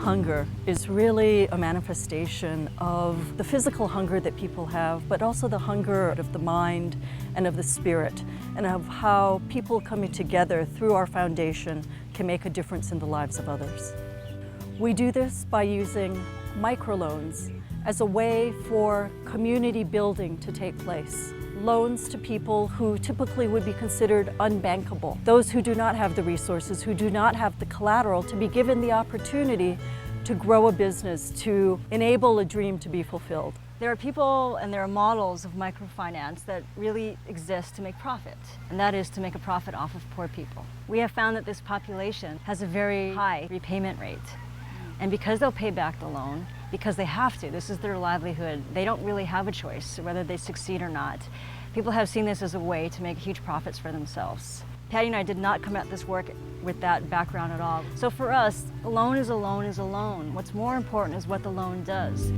hunger is really a manifestation of the physical hunger that people have, but also the hunger of the mind and of the spirit, and of how people coming together through our foundation can make a difference in the lives of others. We do this by using microloans as a way for community building to take place. Loans to people who typically would be considered unbankable. Those who do not have the resources, who do not have the collateral, to be given the opportunity to grow a business, to enable a dream to be fulfilled. There are people and there are models of microfinance that really exist to make profit, and that is to make a profit off of poor people. We have found that this population has a very high repayment rate. And because they'll pay back the loan, because they have to, this is their livelihood, they don't really have a choice whether they succeed or not. People have seen this as a way to make huge profits for themselves. Patty and I did not come at this work with that background at all. So for us, a loan is a loan is a loan. What's more important is what the loan does.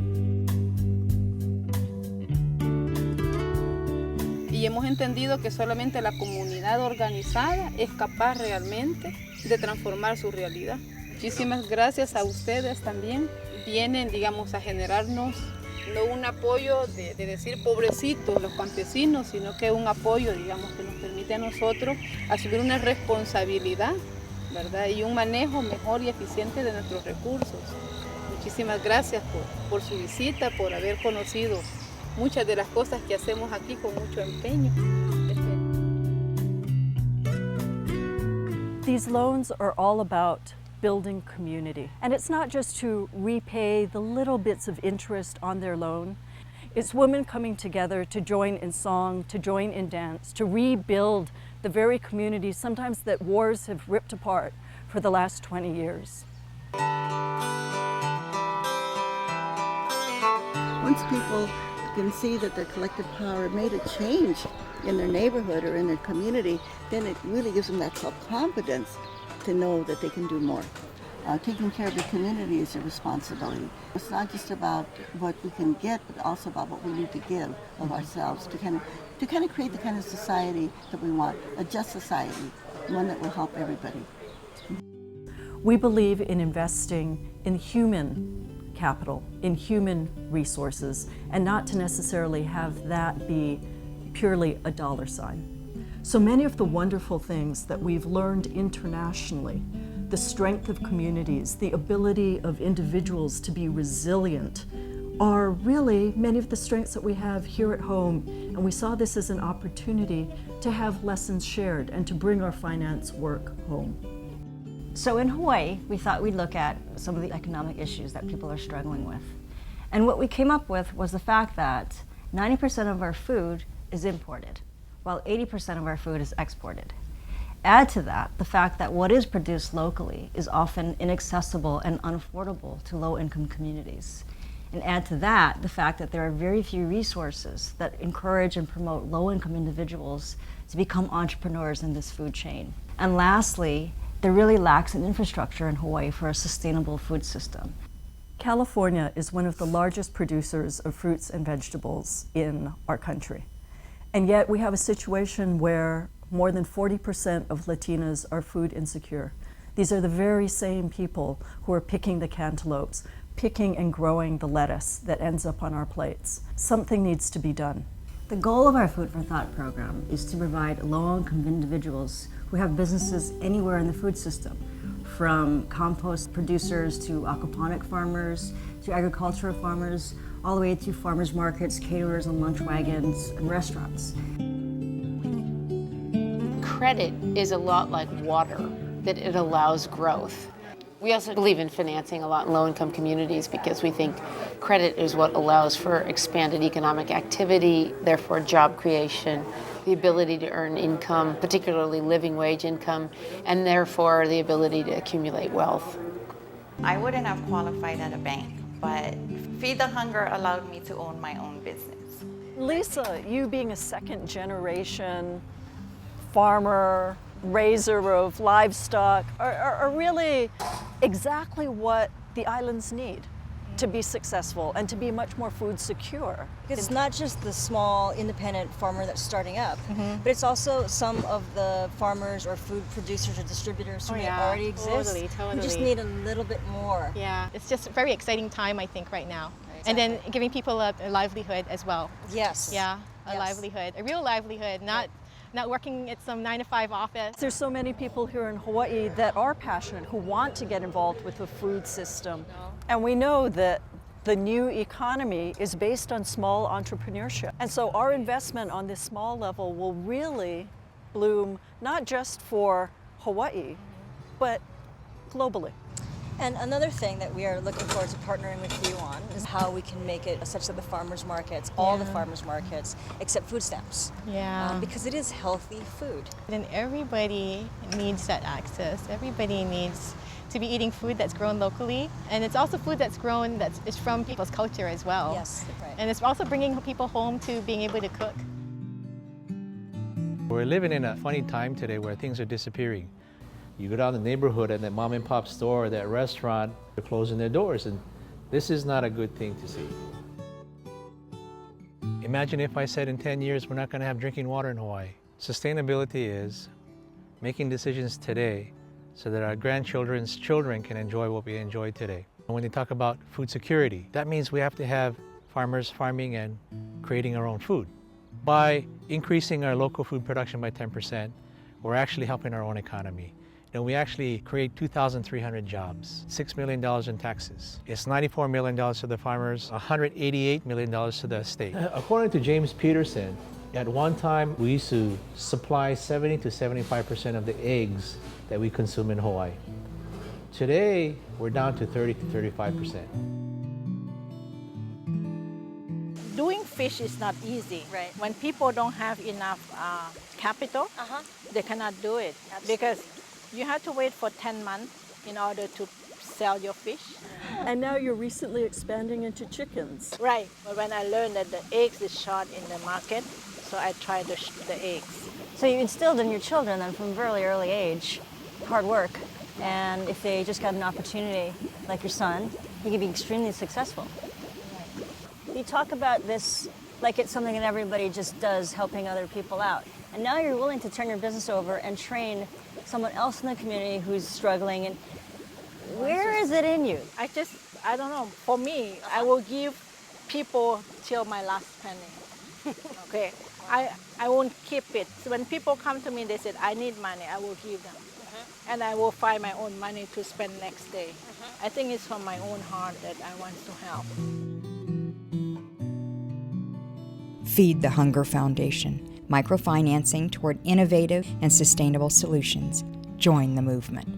Y hemos entendido que solamente la comunidad organizada es capaz realmente de transformar su realidad. Muchísimas gracias a ustedes también. Vienen, digamos, a generarnos no un apoyo de decir pobrecitos los campesinos, sino que un apoyo, digamos, que nos permite a nosotros asumir una responsabilidad, ¿verdad? Y un manejo mejor y eficiente de nuestros recursos. Muchísimas gracias por su visita, por haber conocido muchas de las cosas que hacemos aquí con mucho empeño. These loans are all about building community. And it's not just to repay the little bits of interest on their loan. It's women coming together to join in song, to join in dance, to rebuild the very communities sometimes that wars have ripped apart for the last 20 years. Once people can see that their collective power made a change in their neighborhood or in their community, then it really gives them that self-confidence to know that they can do more. Taking care of the community is a responsibility. It's not just about what we can get, but also about what we need to give of ourselves to kind of create the kind of society that we want, a just society, one that will help everybody. We believe in investing in human capital, in human resources, and not to necessarily have that be purely a dollar sign. So many of the wonderful things that we've learned internationally, the strength of communities, the ability of individuals to be resilient, are really many of the strengths that we have here at home. And we saw this as an opportunity to have lessons shared and to bring our finance work home. So in Hawaii, we thought we'd look at some of the economic issues that people are struggling with. And what we came up with was the fact that 90% of our food is imported, while 80% of our food is exported. Add to that the fact that what is produced locally is often inaccessible and unaffordable to low-income communities. And add to that the fact that there are very few resources that encourage and promote low-income individuals to become entrepreneurs in this food chain. And lastly, there really lacks an infrastructure in Hawaii for a sustainable food system. California is one of the largest producers of fruits and vegetables in our country. And yet we have a situation where more than 40% of Latinas are food insecure. These are the very same people who are picking the cantaloupes, picking and growing the lettuce that ends up on our plates. Something needs to be done. The goal of our Food for Thought program is to provide low-income individuals who have businesses anywhere in the food system, from compost producers to aquaponic farmers, to agricultural farmers, all the way to farmers markets, caterers and lunch wagons, and restaurants. Credit is a lot like water, that it allows growth. We also believe in financing a lot in low-income communities because we think credit is what allows for expanded economic activity, therefore job creation, the ability to earn income, particularly living wage income, and therefore the ability to accumulate wealth. I wouldn't have qualified at a bank, but Feed the Hunger allowed me to own my own business. Lisa, you being a second generation farmer, raiser of livestock, are really exactly what the islands need to be successful and to be much more food secure. Because it's not just the small independent farmer that's starting up, but it's also some of the farmers or food producers or distributors who may already exist. Totally. We just need a little bit more. Yeah, it's just a very exciting time, I think, right now. And then giving people a livelihood as well. Yes. Yeah, a livelihood, a real livelihood, not working at some 9-to-5 office. There's so many people here in Hawaii that are passionate, who want to get involved with the food system. And we know that the new economy is based on small entrepreneurship. And so our investment on this small level will really bloom not just for Hawaii, but globally. And another thing that we are looking forward to partnering with you on is how we can make it such that the farmers markets, all the farmers markets, accept food stamps. Yeah. Because it is healthy food. And everybody needs that access. Everybody needs to be eating food that's grown locally. And it's also food that's grown that is from people's culture as well. Yes, right. And it's also bringing people home to being able to cook. We're living in a funny time today where things are disappearing. You go down the neighborhood and that mom and pop store, that restaurant, they're closing their doors, and this is not a good thing to see. Imagine if I said in 10 years we're not going to have drinking water in Hawaii. Sustainability is making decisions today so that our grandchildren's children can enjoy what we enjoy today. And when they talk about food security, that means we have to have farmers farming and creating our own food. By increasing our local food production by 10%, we're actually helping our own economy. And we actually create 2,300 jobs, $6 million in taxes. It's $94 million to the farmers, $188 million to the state. According to James Peterson, at one time we used to supply 70 to 75% of the eggs that we consume in Hawaii. Today, we're down to 30 to 35%. Doing fish is not easy. Right. When people don't have enough capital, they cannot do it. Because you have to wait for 10 months in order to sell your fish. And now you're recently expanding into chickens. Right. But when I learned that the eggs is short in the market, so I tried the eggs. So you instilled in your children then from a very early age hard work. And if they just got an opportunity, like your son, he can be extremely successful. You talk about this like it's something that everybody just does, helping other people out. And now you're willing to turn your business over and train someone else in the community who's struggling. And where is it in you? I don't know. For me, I will give people till my last penny. Okay. I won't keep it. So when people come to me, they said, I need money, I will give them. And I will find my own money to spend next day. I think it's from my own heart that I want to help. Feed the Hunger Foundation, microfinancing toward innovative and sustainable solutions. Join the movement.